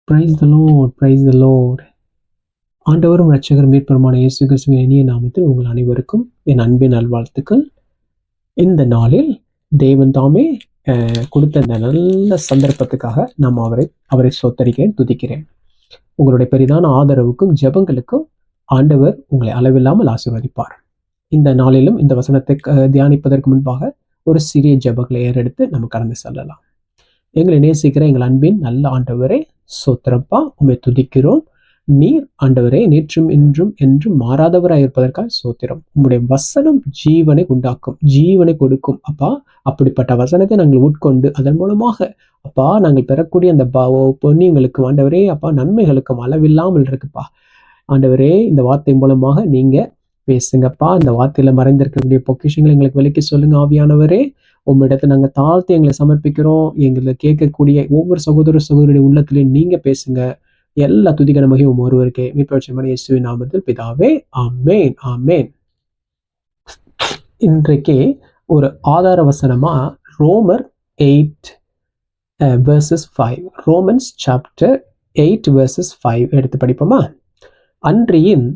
Praise the Lord, praise the Lord. ஆண்டவரும் இரட்சகரும் மீட்பருமான இயேசு கிறிஸ்துவின் இனிய நாமத்தில் உங்கள் அனைவருக்கும் என் அன்பின் நல்வாழ்த்துக்கள். இந்த நாளில் தேவன் தாமே கொடுத்த இந்த நல்ல சந்தர்ப்பத்துக்காக நாம் அவரை சொத்தரிக்கிறேன், துதிக்கிறேன். உங்களுடைய பெரிதான ஆதரவுக்கும் ஜெபங்களுக்கும் ஆண்டவர் உங்களை அளவில்லாமல் ஆசீர்வதிப்பார். இந்த நாளிலும் இந்த வசனத்தை தியானிப்பதற்கு முன்பாக ஒரு சிறிய ஜெபங்களை ஏறெடுத்து நம்ம கடந்து செல்லலாம். எங்களை நேசிக்கிற எங்கள் அன்பின் நல்ல ஆண்டவரே, சோத்திரப்பா, உண்மை துதிக்கிறோம். நீர் ஆண்டவரே நேற்றும் இன்றும் என்றும் மாறாதவராய் இருப்பதற்காக சோத்திரம். உங்களுடைய வசனம் ஜீவனை உண்டாக்கும், ஜீவனை கொடுக்கும். அப்பா, அப்படிப்பட்ட வசனத்தை நாங்கள் உட்கொண்டு அதன் மூலமாக அப்பா நாங்கள் பெறக்கூடிய அந்த பொன்னியங்களுக்கும் ஆண்டவரே அப்பா நன்மைகளுக்கும் அளவில்லாமல் இருக்குப்பா. ஆண்டவரே, இந்த வார்த்தை மூலமாக நீங்க பேசுங்கப்பா. இந்த வார்த்தையில மறைந்திருக்கக்கூடிய பொக்கிஷங்களை எங்களுக்கு விலக்கி சொல்லுங்க ஆவியானவரே. உம்மிடத்தை நாங்கள் தாழ்த்தி எங்களை சமர்ப்பிக்கிறோம். எங்களை கேட்கக்கூடிய ஒவ்வொரு சகோதர சகோதரியுடைய உள்ளத்திலையும் நீங்க பேசுங்க. எல்லா துதிகனமாகியும் ஒருவருக்கே மீட்பரட்சகரான இயேசுவின் நாமத்தில் பிதாவே, ஆமென், ஆமென். இன்றைக்கு ஒரு ஆதார வசனமா ரோமர் 8 verses 5, ரோமன்ஸ் சாப்டர் 8 verses 5 எடுத்து படிப்போமா? அன்றியும்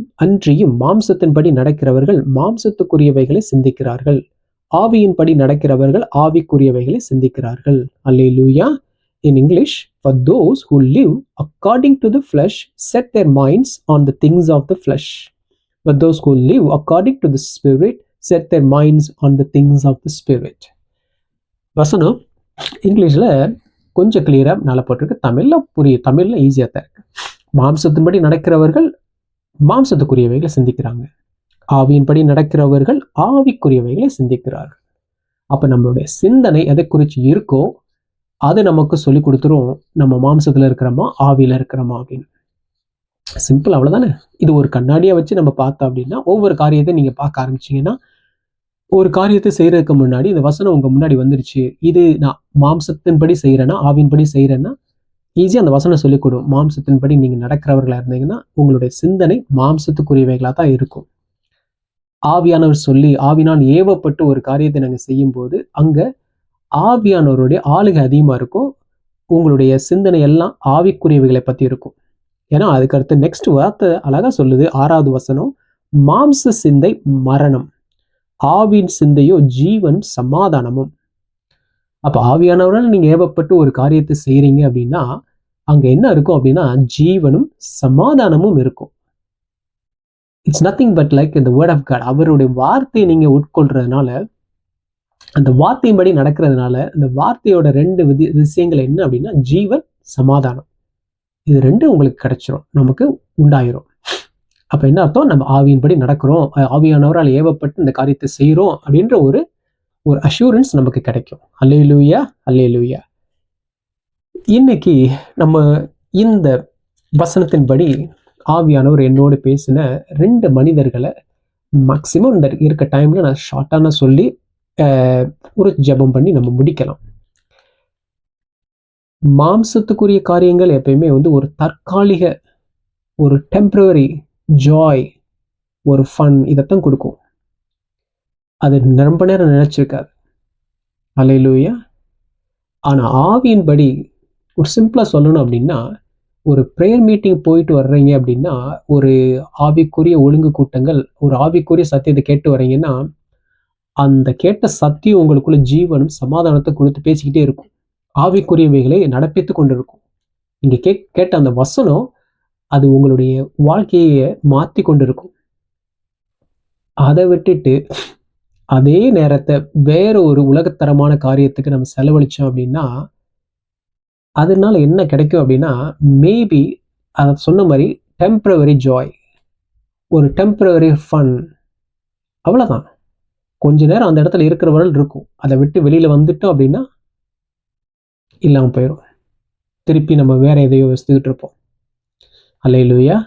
மாம்சத்தின்படி நடக்கிறவர்கள் மாம்சத்துக்குரியவைகளை சிந்திக்கிறார்கள், ஆவியின்படி நடக்கிறவர்கள் ஆவிக்குரியவைகளை சிந்திக்கிறார்கள். அல்லேலூயா. In English, for those who live according to the flesh set their minds on the things of the flesh, but those who live according to the spirit set their minds on the things of the spirit. வசனம் இங்கிலீஷ்ல கொஞ்சம் கிளியரா நல்லா போட்டிருக்கு, தமிழ்ல புரியும், தமிழ்ல ஈஸியா தான் இருக்கு. மாம்சத்தின்படி நடக்கிறவர்கள் மாம்சத்துக்குரியவைகளை சிந்திக்கிறாங்க, ஆவியின்படி நடக்கிறவர்கள் ஆவிக்குரியவைகளை சிந்திக்கிறார்கள். அப்ப நம்மளுடைய சிந்தனை எதை குறித்து இருக்கோ அது நமக்கு சொல்லி கொடுத்துரும், நம்ம மாம்சத்துல இருக்கிறோமா ஆவியில இருக்கிறோமா அப்படின்னு. சிம்பிள், அவ்வளவுதானே. இது ஒரு கண்ணாடியை வச்சு நம்ம பார்த்தோம் அப்படின்னா ஒவ்வொரு காரியத்தை நீங்க பார்க்க ஆரம்பிச்சீங்கன்னா, ஒரு காரியத்தை செய்யறதுக்கு முன்னாடி இந்த வசனம் உங்க முன்னாடி வந்துருச்சு, இது நான் மாம்சத்தின்படி செய்யறேன்னா ஆவியின்படி செய்யறேன்னா ஈஸியா அந்த வசனம் சொல்லிக் கொடுக்கும். மாம்சத்தின்படி நீங்க நடக்கிறவர்களா இருந்தீங்கன்னா உங்களுடைய சிந்தனை மாம்சத்துக்குரியவைகளா தான் இருக்கும். ஆவியானவர் சொல்லி ஆவினால் ஏவப்பட்டு ஒரு காரியத்தை நாங்க செய்யும் போது அங்க ஆவியானவருடைய ஆளுகை அதிகமா இருக்கும். உங்களுடைய சிந்தனை எல்லாம் ஆவிக்குரியவைகளை பத்தி இருக்கும். ஏன்னா அதுக்கு அடுத்து நெக்ஸ்ட் வார்த்தை அழகா சொல்லுது, 6வது வசனம், மாம்ச சிந்தை மரணம், ஆவியின் சிந்தையோ ஜீவன் சமாதானமும். அப்ப ஆவியானவரால் நீங்க ஏவப்பட்டு ஒரு காரியத்தை செய்யறீங்க அப்படின்னா அங்க என்ன இருக்கும் அப்படின்னா ஜீவனும் சமாதானமும் இருக்கும். இட்ஸ் நத்திங் பட் லைக் இந்த வேர்ட் ஆஃப் காட். அவருடைய வார்த்தையை நீங்க உட்கொள்றதுனால, அந்த வார்த்தையின்படி நடக்கிறதுனால, அந்த வார்த்தையோட 2 விஷயங்கள் என்ன அப்படின்னா ஜீவன் சமாதானம். இது 2 உங்களுக்கு கிடைச்சிரும், நமக்கு உண்டாயிரும். அப்ப என்ன அர்த்தம்? நம்ம ஆவியின்படி நடக்கிறோம், ஆவியானவரால் ஏவப்பட்டு இந்த காரியத்தை செய்யறோம் அப்படின்ற ஒரு அஷூரன்ஸ் நமக்கு கிடைக்கும். அல்லேலூயா, அல்லேலூயா. இன்னைக்கு நம்ம இந்த வசனத்தின்படி ஆவியானவர் என்னோடு பேசின 2 மனிதர்களை மேக்சிமம் இந்த இருக்க டைம்ல நான் ஷார்ட்டான சொல்லி ஒரு ஜெபம் பண்ணி நம்ம முடிக்கலாம். மாம்சத்துக்குரிய காரியங்கள் எப்பயுமே ஒரு தற்காலிக, ஒரு டெம்பரரி ஜாய், ஒரு ஃபன், இதைத்தான் கொடுக்கும். அது ரொம்ப நேரம் நினைச்சிருக்காது. அல்லேலூயா. ஆனா ஆவியின்படி ஒரு சிம்பிளா சொல்லணும் அப்படின்னா, ஒரு ப்ரேயர் மீட்டிங் போயிட்டு வர்றீங்க அப்படின்னா, ஒரு ஆவிக்குரிய ஒழுங்கு கூட்டங்கள், ஒரு ஆவிக்குரிய சத்தியத்தை கேட்டு வர்றீங்கன்னா, அந்த கேட்ட சத்தியம் உங்களுக்குள்ள ஜீவனும் சமாதானத்தை கொடுத்து பேசிக்கிட்டே இருக்கும், ஆவிக்குரியவைகளை நடப்பித்து கொண்டு இருக்கும். நீங்க கேட்ட அந்த வசனம் அது உங்களுடைய வாழ்க்கையை மாற்றி கொண்டு இருக்கும். அதை விட்டுட்டு அதே நேரத்தை வேற ஒரு உலகத்தரமான காரியத்துக்கு நம்ம செலவழிச்சோம் அப்படின்னா அதனால என்ன கிடைக்கும் அப்படின்னா, மேபி அதை சொன்ன மாதிரி டெம்பரவரி ஜாய், ஒரு டெம்பரவரி ஃபன், அவ்வளோதான். கொஞ்ச நேரம் அந்த இடத்துல இருக்கிறவர்கள் இருக்கும். அதை விட்டு வெளியில வந்துட்டோம் அப்படின்னா இல்லாமல் போயிடும். திருப்பி நம்ம வேற எதையோ வச்சுக்கிட்டு இருப்போம். அல்லேலூயா.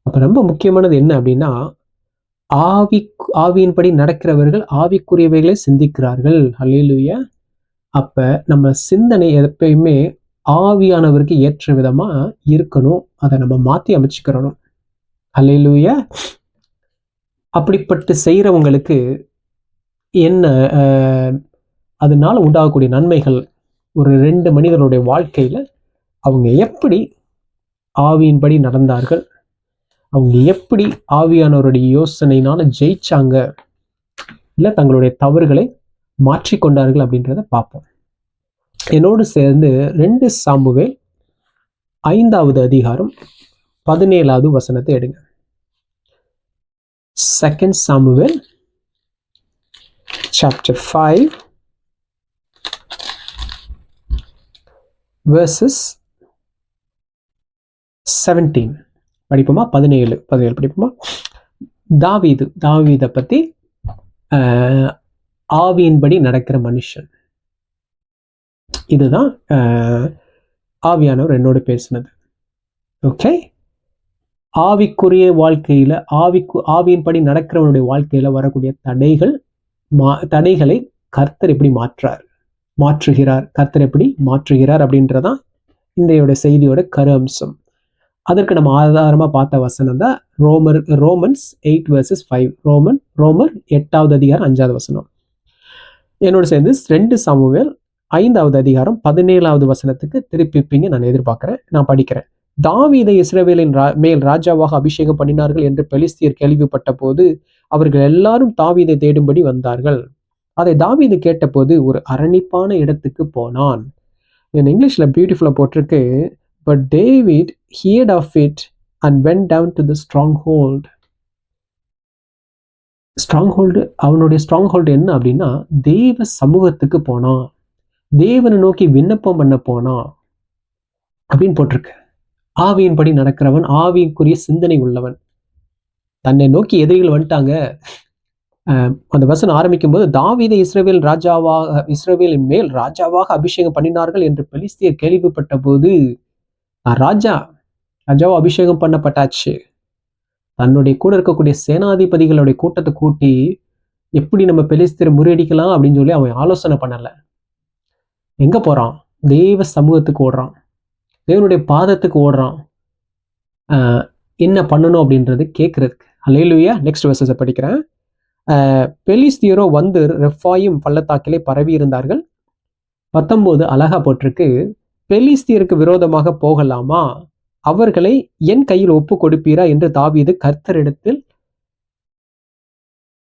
அப்ப ரொம்ப முக்கியமானது என்ன அப்படின்னா, ஆவியின்படி நடக்கிறவர்கள் ஆவிக்குரியவைகளை சிந்திக்கிறார்கள். அல்லேலூயா. அப்ப நம்ம சிந்தனை எப்பயுமே ஆவியானவருக்கு ஏற்ற விதமா இருக்கணும். அதை நம்ம மாத்தி அமைச்சுக்கிறணும். அல்லேலூயா. அப்படிப்பட்டு செய்யறவங்களுக்கு என்ன அதனால உண்டாகக்கூடிய நன்மைகள், ஒரு 2 மனிதனுடைய வாழ்க்கையில அவங்க எப்படி ஆவியின்படி நடந்தார்கள். அவங்க எப்படி ஆவியானவருடைய யோசனையினால ஜெயிச்சாங்க, இல்ல தங்களுடைய தவறுகளை மாற்றிக்கொண்டார்கள் அப்படின்றத பார்ப்போம். என்னோடு சேர்ந்து 2 சாமுவேல் 5வது அதிகாரம் 17வது வசனத்தை எடுங்க. 2 Samuel chapter 5 verses 17 படிப்போமா? 17 படிப்போமா? தாவீதை பத்தி ஆவியின்படி நடக்கிற மனுஷன். இதுதான் ஆவியானவர் என்னோடு பேசினது. ஓகே, ஆவிக்குரிய வாழ்க்கையில ஆவியின்படி நடக்கிறவனுடைய வாழ்க்கையில வரக்கூடிய தடைகளை கர்த்தர் எப்படி மாற்றுகிறார், கர்த்தர் எப்படி மாற்றுகிறார் அப்படின்றதான் இன்றையோட செய்தியோட கரு அம்சம். அதற்கு நம்ம ஆதாரமா பார்த்த வசனம் தான் ரோமன்ஸ் 8 verses 5. ரோமர் 8வது அதிகாரம் 5வது வசனம். என்னோட சேர்ந்து 2 சாமுவேல் 5வது அதிகாரம் 17வது வசனத்துக்கு திருப்பிப்பீங்க நான் எதிர்பார்க்கிறேன். நான் படிக்கிறேன். தாவீதை இஸ்ரவேலின் மேல் ராஜாவாக அபிஷேகம் பண்ணினார்கள் என்று பெலிஸ்தியர் கேள்விப்பட்ட போது அவர்கள் எல்லாரும் தாவீதை தேடும்படி வந்தார்கள். அதை தாவீது கேட்டபோது ஒரு அரணிப்பான இடத்துக்கு போனான். இங்கிலீஷ்ல பியூட்டிஃபுல்லா போட்டிருக்கு, but David heard of it and went down to the stronghold. அவனுடைய ஸ்ட்ராங்ஹோல்டு என்ன அப்படின்னா, தேவ சமூகத்துக்கு போனான், தேவனை நோக்கி விண்ணப்பம் பண்ண போனான் அப்படின்னு போட்டிருக்கு. ஆவியின்படி நடக்கிறவன், ஆவிக்குரிய சிந்தனை உள்ளவன். தன்னை நோக்கி எதிரிகள் வந்துட்டாங்க. அந்த வசனம் ஆரம்பிக்கும் போது தாவீதை இஸ்ரவேலின் மேல் ராஜாவாக அபிஷேகம் பண்ணினார்கள் என்று பெலிஸ்தியர் கேள்விப்பட்ட போது, ராஜாவா அபிஷேகம் பண்ணப்பட்டாச்சு, தன்னுடைய கூட இருக்கக்கூடிய சேனாதிபதிகளுடைய கூட்டத்தை கூட்டி எப்படி நம்ம பெலிஸ்தியரை முறியடிக்கலாம் அப்படின்னு சொல்லி அவன் ஆலோசனை பண்ணல. எங்க போறான்? தேவ சமூகத்துக்கு ஓடுறான், தேவனுடைய பாதத்துக்கு ஓடுறான். என்ன பண்ணணும் அப்படின்றது கேட்கறதுக்கு. அல்லேலூயா. நெக்ஸ்ட் வெர்சஸை படிக்கிறேன். பெலிஸ்தியரோ வந்து ரெஃபாயிம் பள்ளத்தாக்கிலே பரவி இருந்தார்கள். 19 அழகா போட்டிருக்கு, பெலிஸ்தியருக்கு விரோதமாக போகலாமா, அவர்களை என் கையில் ஒப்பு கொடுப்பீரா என்று தாவீது கர்த்தரிடத்தில்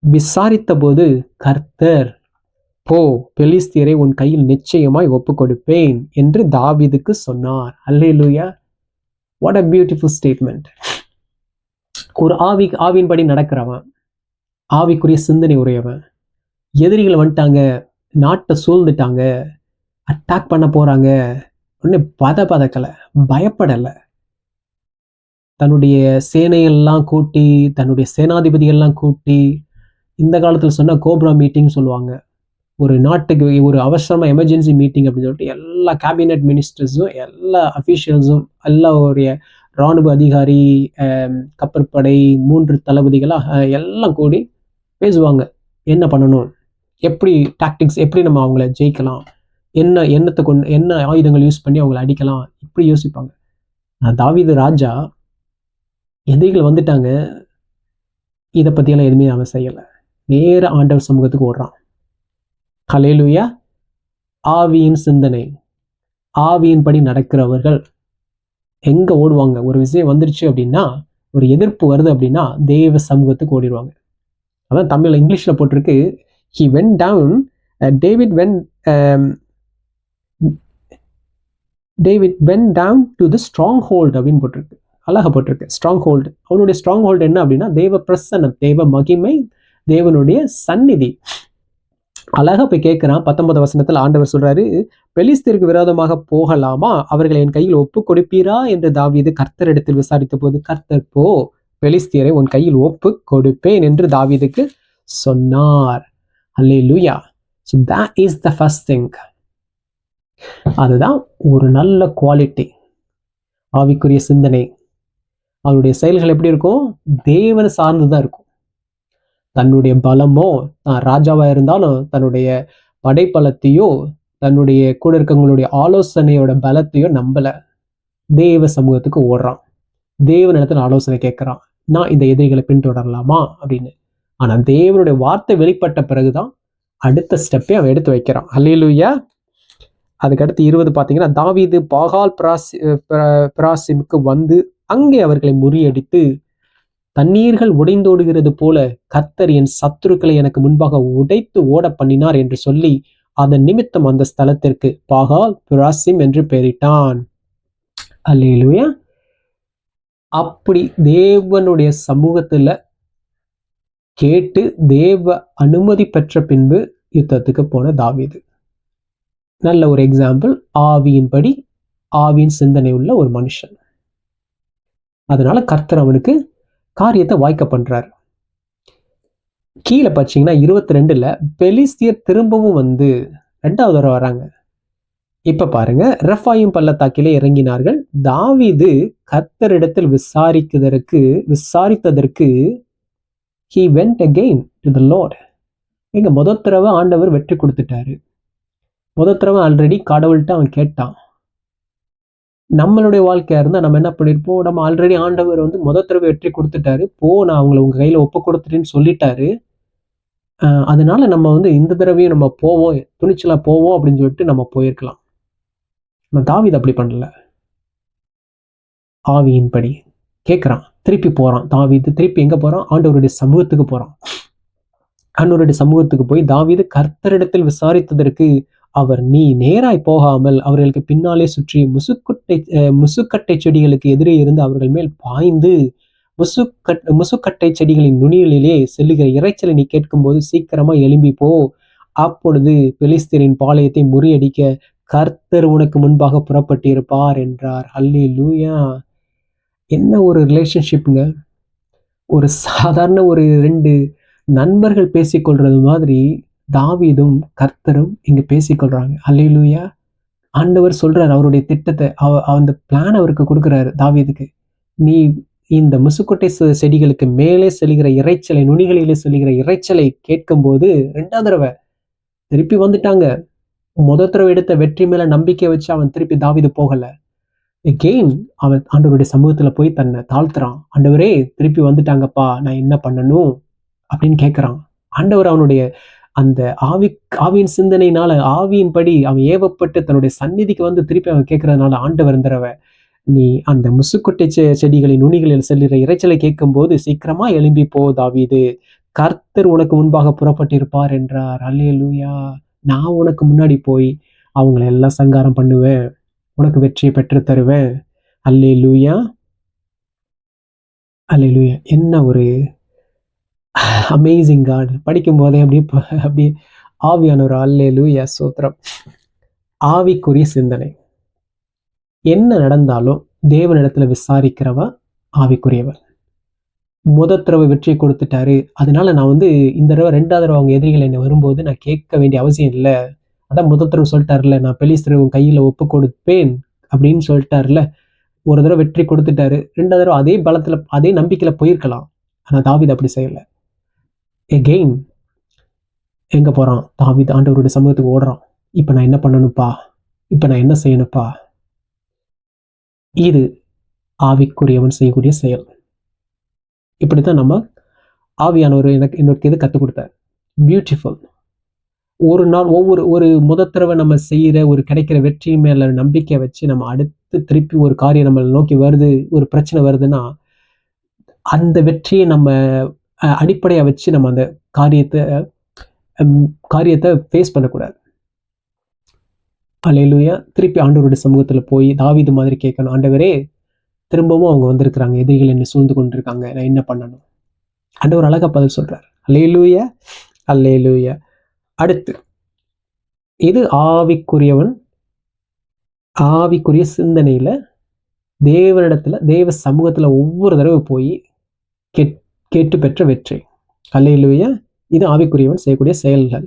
விசாரித்த போது, கர்த்தர், போ, பெலிஸ்தியரை உன் கையில் நிச்சயமாய் ஒப்பு கொடுப்பேன் என்று தாவீதுக்கு சொன்னார். அல்லேலூயா. What a beautiful statement. ஒரு ஆவியின்படி நடக்கிறவன், ஆவிக்குரிய சிந்தனை உடையவன், எதிரிகள் வந்துட்டாங்க, நாட்டை சூழ்ந்துட்டாங்க, அட்டாக் பண்ண போறாங்க, உடனே பதக்கலை, பயப்படலை. தன்னுடைய சேனையெல்லாம் கூட்டி, தன்னுடைய சேனாதிபதியெல்லாம் கூட்டி, இந்த காலத்தில் சொன்ன கோப்ரா மீட்டிங் சொல்லுவாங்க, ஒரு நாட்டுக்கு ஒரு அவசரமா எமர்ஜென்சி மீட்டிங் அப்படின்னு சொல்லிட்டு எல்லா கேபினெட் மினிஸ்டர்ஸும், எல்லா அஃபீஷியல்ஸும், எல்லா ஒரு இராணுவ அதிகாரி, கப்பற்படை 3 தளபதிகளா எல்லாம் கூடி பேசுவாங்க. என்ன பண்ணணும், எப்படி டாக்டிக்ஸ், எப்படி நம்ம அவங்கள ஜெயிக்கலாம், என்ன ஆயுதங்கள் யூஸ் பண்ணி அவங்கள அடிக்கலாம், இப்படி யோசிப்பாங்க. தாவீது ராஜா, எதிரிகள் வந்துட்டாங்க, இதை பற்றியெல்லாம் எதுவுமே அவன் செய்யலை, நேர ஆண்டவர் சமூகத்துக்கு ஓடுறான். ஹல்லேலூயா. ஆவியின் சிந்தனை, ஆவியின்படி நடக்கிறவர்கள் எங்க ஓடுவாங்க? ஒரு விஷயம் வந்துருச்சு அப்படின்னா, ஒரு எதிர்ப்பு வருது அப்படின்னா தேவ சமூகத்துக்கு ஓடிடுவாங்க. அதான் தமிழ்ல இங்கிலீஷ்ல போட்டிருக்கு, he went down, David went down to the stronghold அப்படின்னு போட்டிருக்கு. அழகா போட்டிருக்கு, ஸ்ட்ராங்ஹோல்டு. அவனுடைய ஸ்ட்ராங்ஹோல்டு என்ன அப்படின்னா, தேவ பிரசன்னம், தேவ மகிமை, தேவனுடைய சந்நிதி. அழகா போய் கேட்கிறான். 19 வசனத்தில் ஆண்டவர் சொல்றாரு, பெலிஸ்தியருக்கு விரோதமாக போகலாமா, அவர்களை என் கையில் ஒப்பு கொடுப்பீரா என்று தாவீது கர்த்தரிடத்தில் விசாரித்த போது, கர்த்தர், போ, பெலிஸ்தியரை உன் கையில் ஒப்பு கொடுப்பேன் என்று தாவீதுக்கு சொன்னார். அல்லேலூயா. So that is the first thing. அதுதான் ஒரு நல்ல குவாலிட்டி. ஆவிக்குரிய சிந்தனை, அவருடைய செயல்கள் எப்படி இருக்கும்? தேவனை சார்ந்துதான் இருக்கும். தன்னுடைய பலமோ, தான் ராஜாவா இருந்தாலும் தன்னுடைய படைப்பலத்தையோ, தன்னுடைய கூட இருக்கவங்களுடைய ஆலோசனையோட பலத்தையோ நம்பல. தேவ சமூகத்துக்கு ஓடுறான், தேவனிடத்துல ஆலோசனை கேட்கிறான், நான் இந்த எதிரிகளை பின்தொடரலாமா அப்படின்னு. ஆனா தேவனுடைய வார்த்தை வெளிப்பட்ட பிறகுதான் அடுத்த ஸ்டெப்பை அவன் எடுத்து வைக்கிறான். அல்லேலூயா. அதுக்கடுத்து 20 பார்த்தீங்கன்னா, தாவீது பாகால் பிராசிமுக்கு வந்து அங்கே அவர்களை முறியடித்து, தண்ணீர்கள் உடைந்தோடுகிறது போல கர்த்தர் என் சத்துருக்களை எனக்கு முன்பாக உடைத்து ஓட பண்ணினார் என்று சொல்லி, அதன் நிமித்தம் அந்த ஸ்தலத்திற்கு பாகால் பிராசிம் என்று பெயரிட்டான். அல்லேலூயா. அப்படி தேவனுடைய சமூகத்துல கேட்டு தேவ அனுமதி பெற்ற பின்பு யுத்தத்துக்கு போன தாவீது. நல்ல ஒரு எக்ஸாம்பிள். ஆவியின்படி ஆவியின் சிந்தனை உள்ள ஒரு மனுஷன். அதனால கர்த்தர் அவனுக்கு காரியத்தை வாய்க்க பண்றாரு. கீழே பார்த்தீங்கன்னா 22ல பெலிஸ்தியர் திரும்பவும் வந்து 2வது தடவை வராங்க. இப்ப பாருங்க, ரெஃபாயிம் பள்ளத்தாக்கிலே இறங்கினார்கள். தாவீது கர்த்தரிடத்தில் விசாரித்ததற்கு he went again to the Lord. இங்க முதல் தடவை ஆண்டவர் வெற்றி கொடுத்துட்டாரு. முதல் தடவை ஆல்ரெடி கடவுள்கிட்ட அவன் கேட்டான். நம்மளுடைய வாழ்க்கையா இருந்தா நம்ம என்ன பண்ணிருப்போம், நம்ம ஆல்ரெடி ஆண்டவர் வந்து முதல் தடவை வெற்றி கொடுத்துட்டாரு, போ நான் அவங்களை உங்க கையில ஒப்பு கொடுத்துட்டேன்னு சொல்லிட்டாரு, அதனால நம்ம வந்து இந்த தடவையும் நம்ம போவோம், துணிச்சலா போவோம் அப்படின்னு சொல்லிட்டு நம்ம போயிருக்கலாம். தாவீது அப்படி பண்ணல. ஆவியின்படி கேட்கிறான், திருப்பி போறான். தாவீது திருப்பி எங்க போறான்? ஆண்டவருடைய சமூகத்துக்கு போறான். ஆண்டவருடைய சமூகத்துக்கு போய் தாவீது கர்த்தரிடத்தில் விசாரித்ததற்கு அவர், நீ நேராய் போகாமல் அவர்களுக்கு பின்னாலே சுற்றி முசுக்கட்டை செடிகளுக்கு எதிரே இருந்து அவர்கள் மேல் பாய்ந்து முசுக்கட்டை செடிகளின் நுனிகளிலே செல்லுகிற இறைச்சலை நீ கேட்கும்போது சீக்கிரமா எழும்பி போ, அப்பொழுது பெலிஸ்தரின் பாளையத்தை முறியடிக்க கர்த்தர் உனக்கு முன்பாக புறப்பட்டு இருப்பார் என்றார். அல்லேலூயா. என்ன ஒரு ரிலேஷன்ஷிப்புங்க. ஒரு சாதாரண ஒரு 2 நண்பர்கள் பேசிக்கொள்றது மாதிரி தாவீதும் கர்த்தரும் இங்க பேசிக்கொள்றாங்க. அல்லேலூயா. ஆண்டவர் சொல்றாரு அவருடைய திட்டத்தை, அந்த பிளான் அவருக்கு கொடுக்கிறாரு தாவீதுக்கு. நீ இந்த முசுக்கொட்டை செடிகளுக்கு மேலே செல்கிற இறைச்சலை, நுனிகளிலே செல்கிற இறைச்சலை கேட்கும்போது 2வது தடவை திருப்பி வந்துட்டாங்க. முதல் தடவை எடுத்த வெற்றி மேல நம்பிக்கை வச்சு அவன் திருப்பி தாவீது போகல. எகெயின் அவன் ஆண்டவருடைய சமூகத்துல போய் தன்னை தாழ்த்துறான். ஆண்டவரே திருப்பி வந்துட்டாங்கப்பா, நான் என்ன பண்ணணும் அப்படின்னு கேட்கிறான். ஆண்டவர் அவனுடைய அந்த ஆவியின் சிந்தனையினால, ஆவியின்படி அவன் ஏவப்பட்டு தன்னுடைய சந்நிதிக்கு வந்து திருப்பி அவன் கேட்கறதுனால ஆண்டவர் தடவை, நீ அந்த முசுக்கொட்டை செடிகளின் நுனிகளில் செல்லுற இறைச்சலை கேட்கும் போது சீக்கிரமா எழும்பி போ தாவீது, கர்த்தர் உனக்கு முன்பாக புறப்பட்டிருப்பார் என்றார். அல்லேலூயா. நான் உனக்கு முன்னாடி போய் அவங்களை எல்லாம் சங்காரம் பண்ணுவேன், உனக்கு வெற்றியை பெற்று தருவேன். அல்லேலூயா. அல்லேலூயா. என்ன ஒரு அமேசிங் காட். படிக்கும் போதே அப்படியே ஆவியானவர். அல்லேலூயா, ஸ்தோத்திரம். ஆவிக்குரிய சிந்தனை. என்ன நடந்தாலும் தேவனிடத்துல விசாரிக்கிறவன் ஆவிக்குரியவன். முதல் தடவை வெற்றியை கொடுத்துட்டாரு, அதனால நான் வந்து இந்த தடவை 2வது தடவை அவங்க எதிரிகள் என்ன வரும்போது நான் கேட்க வேண்டிய அவசியம் இல்லை. அதான் முதல் தடவை சொல்லிட்டாருல, நான் பெலிஸ்தரை கையில ஒப்பு கொடுப்பேன் அப்படின்னு சொல்லிட்டாருல. ஒரு தடவை வெற்றி கொடுத்துட்டாரு, 2வது தடவை அதே பலத்துல அதே நம்பிக்கையில போயிருக்கலாம். ஆனா தாவீது அப்படி செய்யல. எகெயின் எங்க போறான் தாவீது? ஆண்டவருடைய சமூகத்துக்கு ஓடுறான். இப்ப நான் என்ன பண்ணணும்ப்பா, இப்ப நான் என்ன செய்யணும்ப்பா? இது ஆவிக்குரியவன் செய்யக்கூடிய செயல். இப்படித்தான் நம்ம ஆவியானவர் எனக்கு இது கற்றுக் கொடுத்தார். பியூட்டிஃபுல். ஒரு நாள் ஒரு முதல் தடவை நம்ம செய்யற ஒரு கிடைக்கிற வெற்றி மேல நம்பிக்கை வச்சு நம்ம அடுத்து திருப்பி ஒரு காரியம் நம்மளை நோக்கி வருது, ஒரு பிரச்சனை வருதுன்னா அந்த வெற்றியை நம்ம அடிப்படையா வச்சு நம்ம அந்த காரியத்தை ஃபேஸ் பண்ணக்கூடாது. அல்லேலூயா. திருப்பி ஆண்டவருடைய சமூகத்துல போய் தாவீது மாதிரி கேட்கணும், ஆண்டவரே திரும்பவும் அவங்க வந்திருக்கிறாங்க, எதிரிகள் என்ன சூழ்ந்து கொண்டிருக்காங்க, நான் என்ன பண்ணணும்? ஆண்டவர் அழகா பதில் சொல்றார். அல்லேலூயா, அல்லேலூயா. அடுத்து இது ஆவிக்குரியவன் ஆவிக்குரிய சிந்தனையில தேவனிடத்துல தேவ சமூகத்துல ஒவ்வொரு தடவை போய் கேட்டு பெற்ற வெற்றி. அல்லேலூயா. இது ஆவிக்குரியவன் செய்யக்கூடிய செயல்கள்.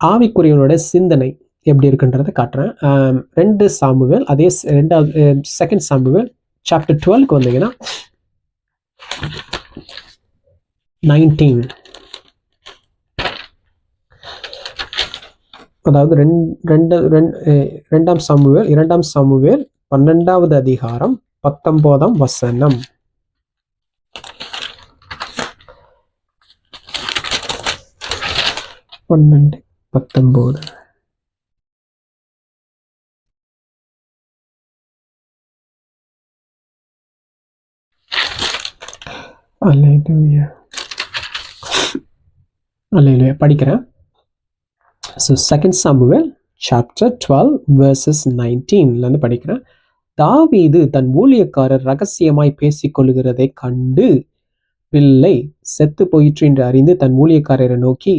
ஆவிக்குரியவனோட சிந்தனை எப்படி இருக்குன்றதை காட்டுறேன். 2 சாமுவேல், அதே 2 சாமுவேல் சாப்டர் 12க்கு வந்தீங்கன்னா 19, அதாவது 2 சாமுவேல் 12வது அதிகாரம் 19ஆம் வசனம். 12:19. அல்லேலூயா. அல்லேலூயா. படிக்கிறேன். ஸோ 2 சாமுவேல் சாப்டர் 12 verses 19 படிக்கிறேன். தாவீது தன் ஊழியக்காரர் ரகசியமாய் பேசிக் கொள்கிறதை கண்டு பிள்ளை செத்து போயிற்று என்று அறிந்து தன் ஊழியக்காரரை நோக்கி,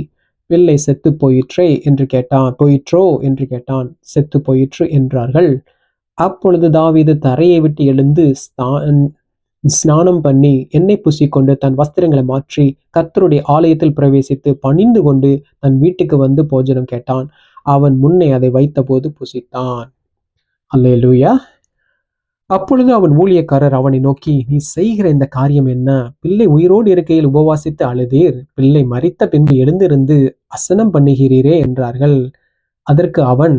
பிள்ளை செத்து போயிற்றே என்று கேட்டான். போயிற்றோ என்று கேட்டான். செத்து போயிற்று என்றார்கள். அப்பொழுது தாவீது தரையை விட்டு எழுந்து ஸ்நானம் பண்ணி எண்ணெய் பூசிக்கொண்டு தன் வஸ்திரங்களை மாற்றி கர்த்தருடைய ஆலயத்தில் பிரவேசித்து பணிந்து கொண்டு தன் வீட்டுக்கு வந்து போஜனம் கேட்டான். அவன் முன்னே அதை வைத்தபோது புசித்தான். அல்லேலூயா. அப்பொழுது அவன் ஊழியக்காரர் அவனை நோக்கி, நீ செய்கிற இந்த காரியம் என்ன? பிள்ளை உயிரோடு இருக்கையில் உபவாசித்து அழுதீர், பிள்ளை மரித்த பின்பு எழுந்திருந்து அசனம் பண்ணுகிறீரே என்றார்கள். அதற்கு அவன்,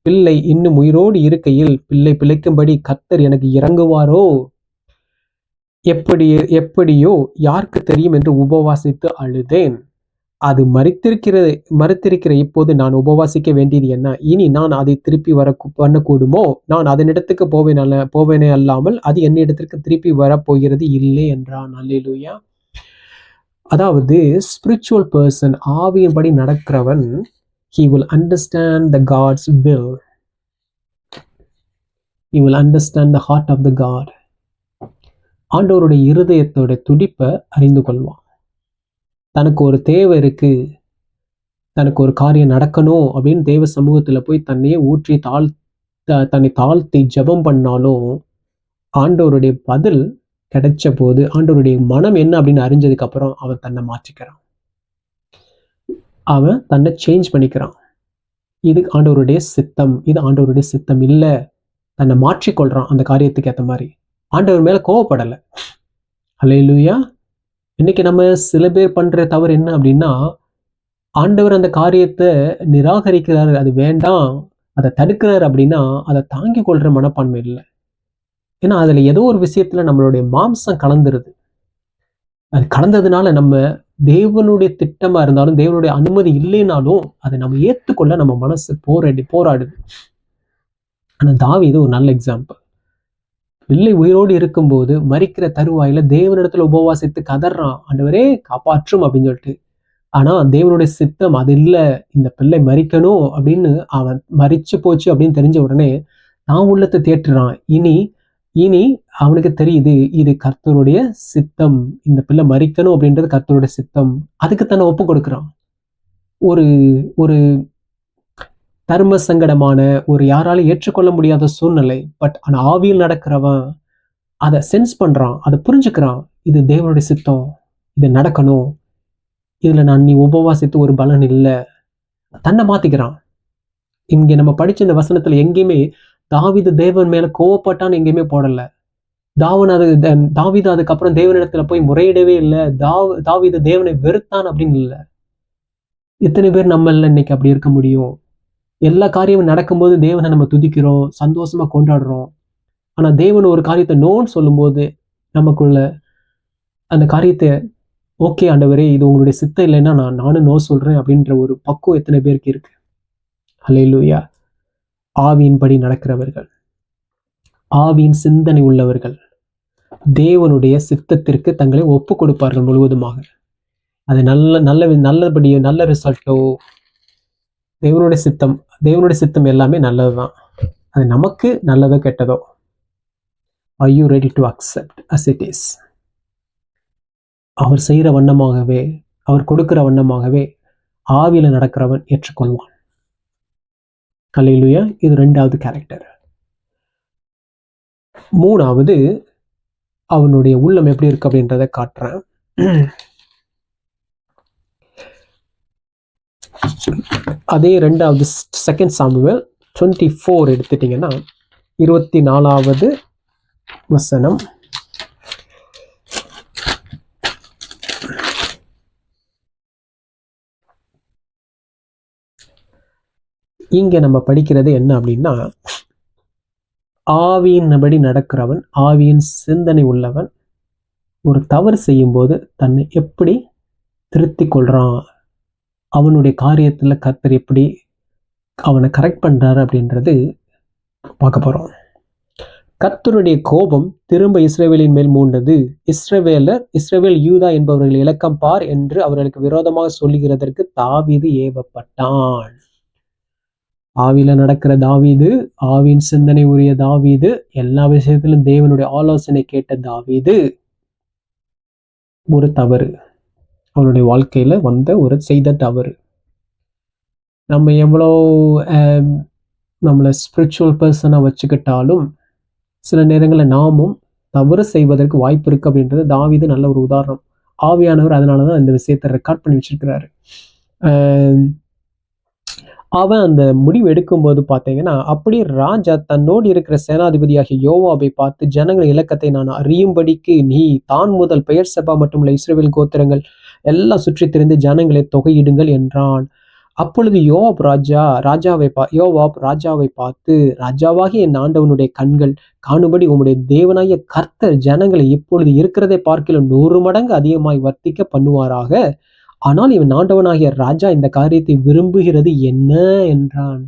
பிள்ளை இன்னும் உயிரோடு இருக்கையில் பிள்ளை பிழைக்கும்படி கர்த்தர் எனக்கு இறங்குவாரோ எப்படியோ யாருக்கு தெரியும் என்று உபவாசித்து அழுதேன். அது மறுத்திருக்கிற இப்போது நான் உபவாசிக்க வேண்டியது என்ன? இனி நான் அதை திருப்பி பண்ணக்கூடுமோ? நான் அதனிடத்துக்கு போவேனே அல்லாமல் அது என்னிடத்திற்கு திருப்பி வரப்போகிறது இல்லை என்றான். அல்லேலூயா. அதாவது ஸ்பிரிச்சுவல் பர்சன், ஆவியின்படி நடக்கிறவன், he will understand the God's will. He will understand the heart of the God. ஆண்டவருடைய இருதயத்தோட துடிப்பை அறிந்து கொள்வான். தனக்கு ஒரு தேவை இருக்கு, தனக்கு ஒரு காரியம் நடக்கணும் அப்படின்னு தேவ சமூகத்துல போய் தன்னையே ஊற்றி தன்னை தாழ்த்தி ஜெபம் பண்ணாலும் ஆண்டவருடைய பதில் கிடைச்ச போது, ஆண்டவருடைய மனம் என்ன அப்படின்னு அறிஞ்சதுக்கு அப்புறம் அவன் தன்னை மாற்றிக்கிறான். அவன் தன்னை சேஞ்ச் பண்ணிக்கிறான். இது ஆண்டவருடைய சித்தம், இது ஆண்டவருடைய சித்தம் இல்லை. தன்னை மாற்றிக்கொள்றான் அந்த காரியத்துக்கு ஏற்ற மாதிரி. ஆண்டவர் மேல கோவப்படலை. அல்லேலூயா. இன்னைக்கு நம்ம சில பேர் பண்ற தவறு என்ன அப்படின்னா, ஆண்டவர் அந்த காரியத்தை நிராகரிக்கிறாரு, அது வேண்டாம், அதை தடுக்கிறாரு அப்படின்னா அதை தாங்கி கொள்ற மனப்பான்மை இல்லை. ஏன்னா அதுல ஏதோ ஒரு விஷயத்துல நம்மளுடைய மாம்சம் கலந்துருது. அது கலந்ததுனால நம்ம தேவனுடைய திட்டமா இருந்தாலும் தேவனுடைய அனுமதி இல்லைனாலும் அதை நம்ம ஏற்றுக்கொள்ள நம்ம மனசு போராடுது. ஆனா தாவீது ஒரு நல்ல எக்ஸாம்பிள். பிள்ளை உயிரோடு இருக்கும்போது மரிக்கிற தருவாயில தேவனிடத்துல உபவாசித்து கதறான், ஆண்டவரே காப்பாற்றும் அப்படின்னு சொல்லிட்டு. ஆனா தேவனுடைய சித்தம் அது இல்லை, இந்த பிள்ளை மரிக்கணும் அப்படின்னு அவன் மரிச்சு போச்சு அப்படின்னு தெரிஞ்ச உடனே நான் உள்ளத்தை தேற்றுறான். இனி அவனுக்கு தெரியுது இது கர்த்தருடைய சித்தம், இந்த பிள்ளை மரிக்கணும் அப்படின்றது கர்த்தருடைய சித்தம். அதுக்கு தன்னை ஒப்பு கொடுக்குறான். ஒரு ஒரு தர்ம சங்கடமான ஒரு யாராலும் ஏற்றுக்கொள்ள முடியாத சூழ்நிலை, பட் ஆனா ஆவியில் நடக்கிறவன் அதை சென்ஸ் பண்றான், அதை புரிஞ்சுக்கிறான். இது தேவனுடைய சித்தம், இது நடக்கணும், இதுல நீ உபவாசித்து ஒரு பலன் இல்லை, தன்னை மாத்திக்கிறான். இங்க நம்ம படிச்ச இந்த வசனத்துல எங்கேயுமே தாவீது தேவன் மேல கோவப்பட்டான்னு எங்கேயுமே போடல. தாவீது அதுக்கப்புறம் தேவனிடத்துல போய் முறையிடவே இல்லை. தாவீது தேவனை வெறுத்தான் அப்படின்னு இல்லை. எத்தனை பேர் நம்மள இன்னைக்கு அப்படி இருக்க முடியும்? எல்லா காரியமும் நடக்கும்போது தேவனை நம்ம துதிக்கிறோம், சந்தோஷமா கொண்டாடுறோம். ஆனா தேவன் ஒரு காரியத்தை நோன்னு சொல்லும்போது நமக்குள்ள அந்த காரியத்தை, ஓகே ஆண்டவரே இது உங்களுடைய சித்தம் இல்லைன்னா நானும் நோ சொல்றேன் அப்படின்ற ஒரு பக்குவம் எத்தனை பேருக்கு இருக்கு? அல்லேலூயா. ஆவியின்படி நடக்கிறவர்கள், ஆவியின் சிந்தனை உள்ளவர்கள் தேவனுடைய சித்தத்திற்கு தங்களை ஒப்பு கொடுப்பார்கள் முழுவதுமாக. அது நல்ல ரிசல்ட்டோ, தேவனுடைய சித்தம் எல்லாமே நல்லதுதான். அது நமக்கு நல்லதோ கெட்டதோ, are you ready to accept as it is? அவர் செய்கிற வண்ணமாகவே, அவர் கொடுக்கிற வண்ணமாகவே ஆவியில நடக்கிறவன் ஏற்றுக்கொள்வான். அல்லேலூயா. இது 2வது கேரக்டர். 3வது அவனுடைய உள்ளம் எப்படி இருக்கு அப்படின்றத காட்டுறேன். அதே 2வது 2 சாமுவேல் 24 எடுத்துட்டீங்கன்னா 24வது வசனம். இங்க நம்ம படிக்கிறது என்ன அப்படின்னா, ஆவியின்படி நடக்கிறவன், ஆவியின் சிந்தனை உள்ளவன் ஒரு தவறு செய்யும் போது தன்னை எப்படி திருத்திக் கொள்றான், அவனுடைய காரியத்துல கர்த்தர் எப்படி அவனை கரெக்ட் பண்றாரு அப்படின்றது பார்க்க போறோம். கர்த்தருடைய கோபம் திரும்ப இஸ்ரவேலின் மேல் மூண்டது. இஸ்ரவேல் யூதா என்பவர்கள் இலக்கம் பார் என்று அவர்களுக்கு விரோதமாக சொல்லுகிறதற்கு தாவீது ஏவப்பட்டான். ஆவியில நடக்கிற தாவீது, ஆவியின் சிந்தனை உரிய தாவீது, எல்லா விஷயத்திலும் தேவனுடைய ஆலோசனை கேட்ட தாவீது ஒரு தவறு, அவனுடைய வாழ்க்கையில வந்த ஒரு செய்த தவறு. நம்ம எவ்வளோ நம்மளை ஸ்பிரிச்சுவல் பர்சனா வச்சுக்கிட்டாலும் சில நேரங்களில் நாமும் தவறு செய்வதற்கு வாய்ப்பு இருக்கு அப்படின்றது தாவீது நல்ல ஒரு உதாரணம். ஆவியானவர் அதனாலதான் இந்த விஷயத்தை ரெக்கார்ட் பண்ணி வச்சிருக்கிறாரு. அவன் அந்த முடிவு எடுக்கும்போது பார்த்தீங்கன்னா, அப்படியே ராஜா தன்னோடு இருக்கிற சேனாதிபதியாகிய யோவாபை பார்த்து, ஜனங்கள் இலக்கத்தை நான் அறியும்படிக்கு நீ தான் முதல் பெயர் சபா மட்டுமல்ல இஸ்ரவேல் கோத்திரங்கள் எல்லாம் சுற்றி திரிந்து ஜனங்களை தொகையிடுங்கள் என்றான். அப்பொழுது யோவாப் ராஜாவை பார்த்து, ராஜாவாகி என் ஆண்டவனுடைய கண்கள் காணும்படி உம்முடைய தேவனாகிய கர்த்தர் ஜனங்களை இப்பொழுது இருக்கிறதை பார்க்கிலும் 100 மடங்கு அதிகமாய் வர்த்திக்க பண்ணுவாராக. ஆனால் இவன் ஆண்டவனாகிய ராஜா இந்த காரியத்தை விரும்புகிறது என்ன என்றான்.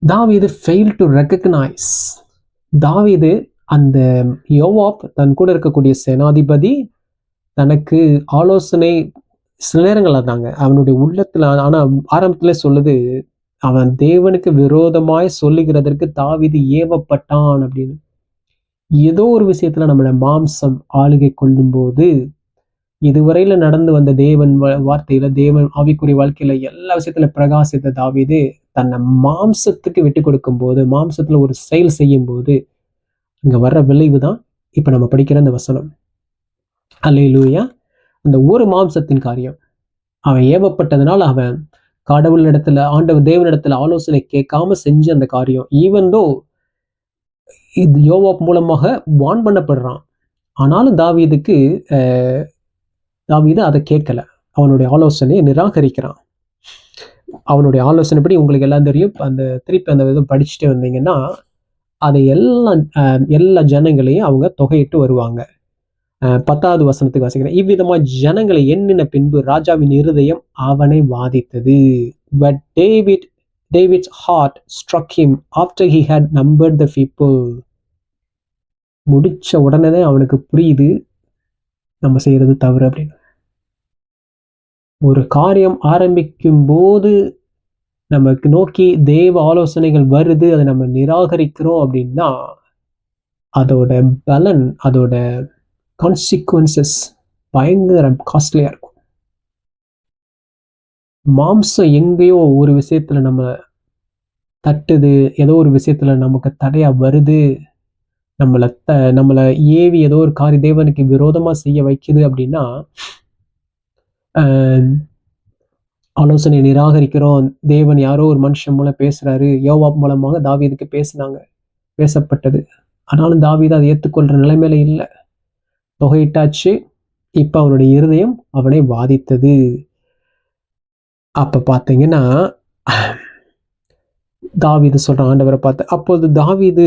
தாவீது ஃபெயில் டு ரெகக்னைஸ். தாவீது அந்த யோவாப் தன் கூட இருக்கக்கூடிய சேனாதிபதி தனக்கு ஆலோசனை சில நேரங்கள்ல தாங்க அவனுடைய உள்ளத்துல, ஆனா ஆரம்பத்துல சொல்லுது அவன் தேவனுக்கு விரோதமாய் சொல்லுகிறதற்கு தாவீது ஏவப்பட்டான் அப்படின்னு. ஏதோ ஒரு விஷயத்துல நம்மளோட மாம்சம் ஆளுகை கொள்ளும் போது, இதுவரையில நடந்து வந்த தேவன் வார்த்தையில, தேவன் ஆவிக்குரிய வாழ்க்கையில எல்லா விஷயத்துல பிரகாசித்த தாவீது தன்னை மாம்சத்துக்கு விட்டு கொடுக்கும் போது, மாம்சத்துல ஒரு செயல் செய்யும் போது அங்க வர்ற விளைவு தான் இப்ப நம்ம படிக்கிற அந்த வசனம். அல்லேலூயா. அந்த ஒரு மாம்சத்தின் காரியம், அவன் ஏவப்பட்டதுனால அவன் ஆண்டவர் தேவனிடத்துல ஆலோசனை கேட்காம செஞ்ச அந்த காரியம், ஈவன் தோ இது யோவாப் மூலமாக வான் பண்ணப்படுறான், ஆனாலும் தாவீது அதை கேட்கல, அவனுடைய ஆலோசனையை நிராகரிக்கிறான். அவனுடைய ஆலோசனைப்படி உங்களுக்கு எல்லாம் தெரியும். அந்த திருப்பி அந்த விதம் படிச்சுட்டே வந்தீங்கன்னா அதை எல்லா ஜனங்களையும் அவங்க தொகையிட்டு வருவாங்க. 10வது வசனத்துக்கு வாசிக்கிறேன். இவ்விதமா ஜனங்களை எண்ணின பின்பு ராஜாவின் இருதயம் அவனை வாதித்தது. But David's heart struck him after he had numbered the people. முடிச்ச உடனே அவனுக்கு புரியுது நம்ம செய்யறது தவறு அப்படின்னு. ஒரு காரியம் ஆரம்பிக்கும் போது நமக்கு நோக்கி தேவ ஆலோசனைகள் வருது, அதை நம்ம நிராகரிக்கிறோம் அப்படின்னா அதோட பலன், அதோட கான்சிக்வன்சஸ் பயங்கர காஸ்ட்லியா இருக்கும். மாம்சம் எங்கேயோ ஒரு விஷயத்துல நம்ம தட்டுது, ஏதோ ஒரு விஷயத்துல நமக்கு தடையா வருது, நம்மளை ஏவி ஏதோ ஒரு காரியம் தேவனுக்கு விரோதமா செய்ய வைக்குது அப்படின்னா ஆலோசனை நிராகரிக்கிறோம். தேவன் யாரோ ஒரு மனுஷன் மூலம் பேசுறாரு, யோவாப் மூலமாக தாவீதுக்கு பேசப்பட்டது. ஆனாலும் தாவீது அதை ஏற்றுக்கொள்ற நிலைமையில இல்லை. தொகையிட்டாச்சு. இப்ப அவனுடைய இருதயம் அவனை வாதித்தது. அப்ப பாத்தீங்கன்னா தாவீது சொல்றான் ஆண்டவரை பார்த்து. அப்போது தாவீது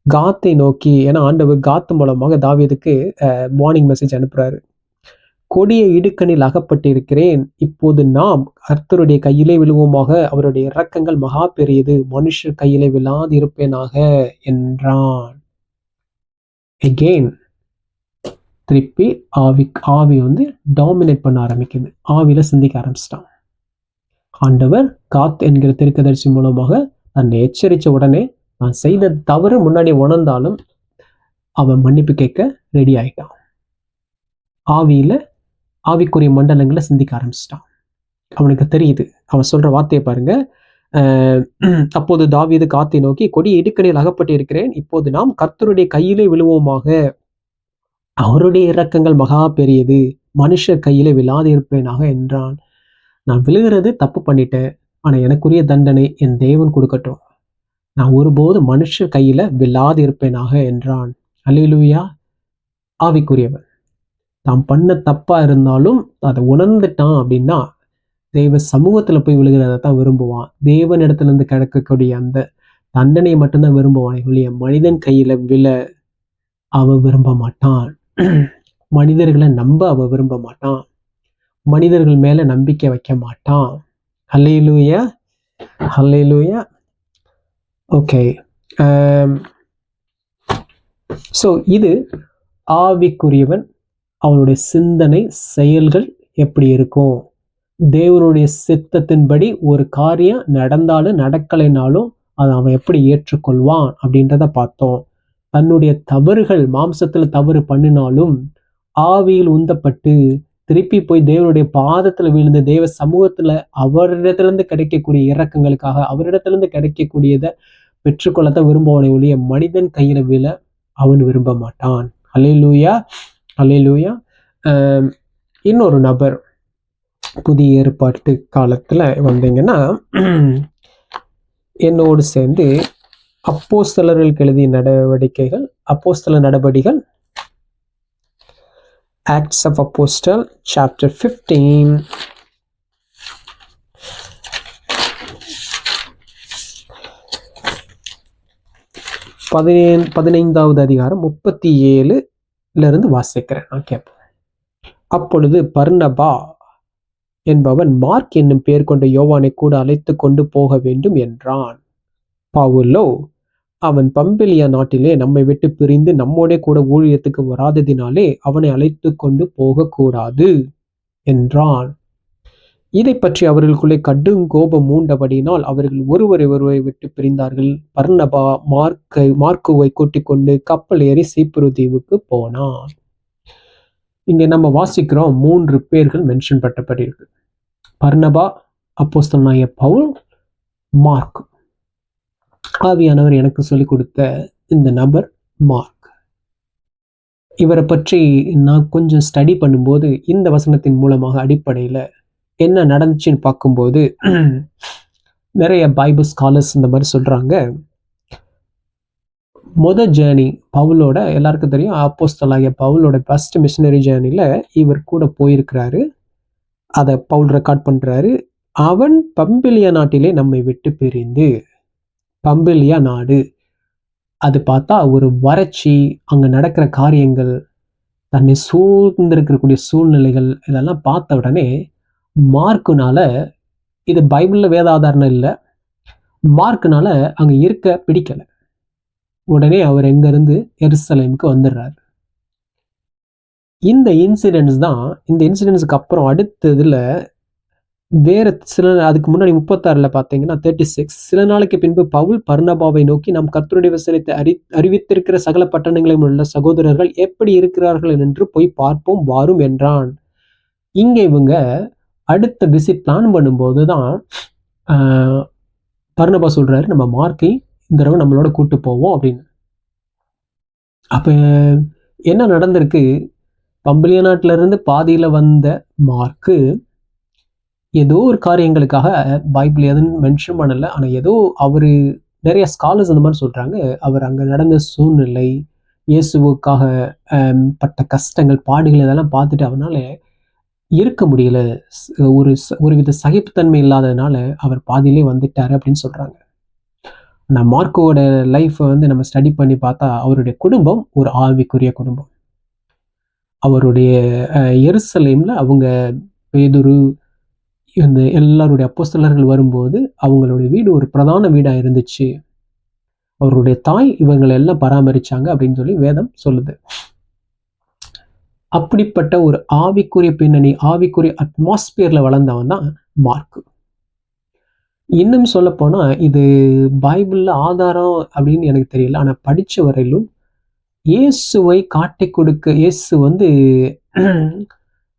காத்தை நோக்கி, ஏன்னா ஆண்டவர் காத்து மூலமாக தாவீதுக்கு வார்னிங் மெசேஜ் அனுப்புறாரு. கொடிய இடுக்கணில் அகப்பட்டிருக்கிறேன், இப்போது நாம் கர்த்தருடைய கையிலே விழுவோமாக, அவருடைய இரக்கங்கள் மகா பெரியது, மனுஷர் கையிலே விழாது இருப்பேனாக என்றான். எகெயின் திருப்பி ஆவி டாமினேட் பண்ண ஆரம்பிக்குது. ஆவியில சிந்திக்க ஆரம்பிச்சிட்டான். ஆண்டவர் காத் என்கிற தீர்க்கதரிசி மூலமாக தன்னை எச்சரித்த உடனே நான் செய்த தவறு முன்னாடி உணர்ந்தாலும் அவன் மன்னிப்பு கேட்க ரெடி ஆயிட்டான். ஆவிக்குரிய மண்டலங்களை சிந்திக்க ஆரம்பிச்சிட்டான். அவனுக்கு தெரியுது. அவன் சொல்ற வார்த்தையை பாருங்க. அப்போது தாவீது காத்தை நோக்கி, கொடிய இடுக்கணில் அகப்பட்டு இருக்கிறேன், இப்போது நாம் கர்த்தருடைய கையிலே விழுவோமாக, அவருடைய இரக்கங்கள் மகா பெரியது, மனுஷர் கையிலே விழாது இருப்பேனாக என்றான். நான் விழுகிறது தப்பு பண்ணிட்டேன், ஆனா எனக்குரிய தண்டனை என் தேவன் கொடுக்கட்டும், நான் ஒருபோது மனுஷர் கையில விழாது இருப்பேனாக என்றான். அல்லேலூயா. ஆவிக்குரியவன் தான் பண்ண தப்பா இருந்தாலும் அதை உணர்ந்துட்டான் அப்படின்னா தெய்வ சமூகத்துல போய் விழுகிறத தான் விரும்புவான். தேவன் இடத்துல இருந்து கிடைக்கக்கூடிய அந்த தண்டனையை மட்டும்தான் விரும்புவான். இல்லையா, மனிதன் கையில விழ அவ விரும்ப மாட்டான். மனிதர்களை நம்ப அவ விரும்ப மாட்டான். மனிதர்கள் மேல நம்பிக்கை வைக்க மாட்டான். அல்லேலூயா, அல்லேலூயா. ஓகே. ஸோ இது ஆவிக்குரியவன், அவனுடைய சிந்தனை செயல்கள் எப்படி இருக்கும், தேவனுடைய சித்தத்தின்படி ஒரு காரியம் நடந்தாலும் நடக்கலைனாலும் அதை அவன் எப்படி ஏற்றுக்கொள்வான் அப்படின்றத பார்த்தோம். தன்னுடைய தவறுகள், மாம்சத்துல தவறு பண்ணினாலும் ஆவியில் உந்தப்பட்டு திருப்பி போய் தேவனுடைய பாதத்துல விழுந்து தேவ சமூகத்துல அவரிடத்திலிருந்து கிடைக்கக்கூடிய இரக்கங்களுக்காக அவரிடத்திலிருந்து கிடைக்கக்கூடியதை பெற்றுக்கொள்ளத்தான் விரும்புவனை ஒழிய மனிதன் கையில விழ அவன் விரும்ப மாட்டான். அல்லேலூயா, அல்லேலூயா. இன்னொரு நபர் புதிய ஏற்பாட்டு காலத்துல வந்தீங்கன்னா என்னோடு சேர்ந்து அப்போஸ்தலர்களுக்கு எழுதிய நடவடிக்கைகள், அப்போஸ்தல நடவடிக்கைகள், Acts of Apostle chapter 15 15வது அதிகாரம் 37 இருந்து வாசிக்கிறேன். நான் கேட்பேன். அப்பொழுது பர்னபா என்பவன் மார்க் என்னும் பெயர் கொண்ட யோவானை கூட அழைத்து கொண்டு போக வேண்டும் என்றான். பவுலோ அவன் பம்பிலியா நாட்டிலே நம்மை விட்டு பிரிந்து நம்மோட கூட ஊழியத்துக்கு வராததினாலே அவனை அழைத்து கொண்டு போகக்கூடாது என்றான். இதை பற்றி அவர்களுக்குள்ளே கடும் கோபம் மூண்டபடியினால் அவர்கள் ஒருவரை விட்டு பிரிந்தார்கள். பர்னபா மார்க்குவை கூட்டிக் கொண்டு கப்பல் ஏறி சீப்புரு தீவுக்கு போனான். இங்க நம்ம வாசிக்கிறோம் 3 பேர்கள் மென்ஷன் பண்ணப்படி இருக்கு. பர்னபா, அப்போஸ்தலனாகிய பவுல், மார்க். ஆவியானவர் எனக்கு சொல்லிக் கொடுத்த இந்த நபர் மார்க். இவரை பற்றி நான் கொஞ்சம் ஸ்டடி பண்ணும்போது இந்த வசனத்தின் மூலமாக அடிப்படையில் என்ன நடந்துச்சுன்னு பார்க்கும்போது நிறைய பைபிள் ஸ்காலர்ஸ் இந்த மாதிரி சொல்றாங்க. ஜேர்னி பவுலோட எல்லாருக்கும் தெரியும், அப்போஸ்தலனாகிய பவுலோட ஃபர்ஸ்ட் மிஷனரி ஜேர்னில இவர் கூட போயிருக்கிறாரு. அதை பவுல் ரெக்கார்ட் பண்றாரு. அவன் பம்பிலியா நாட்டிலே நம்மை விட்டு பிரிந்து, பம்பிலியா நாடு அது பார்த்தா ஒரு வறட்சி, அங்க நடக்கிற காரியங்கள், தன்னை சூழ்ந்திருக்கக்கூடிய சூழ்நிலைகள் இதெல்லாம் பார்த்த உடனே மார்க்குனால, இது பைபிள்ல வேதாதாரணம் இல்லை, மார்க்குனால அங்க இருக்க பிடிக்கல. உடனே அவர் எங்க இருந்து எருசலேமுக்கு வந்துடுறாரு. இந்த இன்சிடென்ட்ஸ்க்கு அப்புறம் அடுத்ததுல வேற சில, அதுக்கு முன்னாடி 36 பார்த்தீங்கன்னா 36, சில நாளைக்கு பின்பு பவுல் பர்னபாவை நோக்கி நாம் கர்த்தருடைய வசனத்தை அறிவித்திருக்கிற சகல பட்டணங்களிலும் உள்ள சகோதரர்கள் எப்படி இருக்கிறார்கள் என்று போய் பார்ப்போம் வாரும் என்றான். இங்க இவங்க அடுத்த விசிட் பிளான் பண்ணும்போது தான் பர்னபா சொல்றாரு, நம்ம மார்க்கை இந்த தடவை நம்மளோட கூட்டு போவோம் அப்படின்னு. அப்ப என்ன நடந்திருக்கு, பம்பிலியா நாட்டில இருந்து பாதியில வந்த மார்க்கு ஏதோ ஒரு காரியங்களுக்காக பைபிள் எதுவும் மென்ஷன் பண்ணல, ஆனா ஏதோ அவரு நிறைய ஸ்காலர்ஸ் அந்த மாதிரி சொல்றாங்க, அவர் அங்க நடந்த சூழ்நிலை, இயேசுவுக்காக பட்ட கஷ்டங்கள் பாடுகள் இதெல்லாம் பார்த்துட்டு அவனால இருக்க முடியல, ஒருவித சகிப்புத்தன்மை இல்லாததுனால அவர் பாதியிலே வந்துட்டாரு அப்படின்னு சொல்றாங்க. நான் மார்க்கோட லைஃப்பை வந்து நம்ம ஸ்டடி பண்ணி பார்த்தா அவருடைய குடும்பம் ஒரு ஆவிக்குரிய குடும்பம். அவருடைய எருசலேம்ல அவங்க பேதுரு இந்த எல்லாருடைய அப்போஸ்தலர்கள் வரும்போது அவங்களுடைய வீடு ஒரு பிரதான வீடா இருந்துச்சு. அவருடைய தாய் இவங்களை எல்லாம் பராமரிச்சாங்க அப்படின்னு சொல்லி வேதம் சொல்லுது. அப்படிப்பட்ட ஒரு ஆவிக்குரிய பின்னணி, ஆவிக்குரிய அட்மாஸ்பியர்ல வளர்ந்தவன் தான் மார்க். இன்னும் சொல்ல போனா இது பைபிள்ல ஆதாரம் அப்படின்னு எனக்கு தெரியல, ஆனா படிச்ச வரையிலும் இயேசுவை காட்டி கொடுக்க, இயேசு வந்து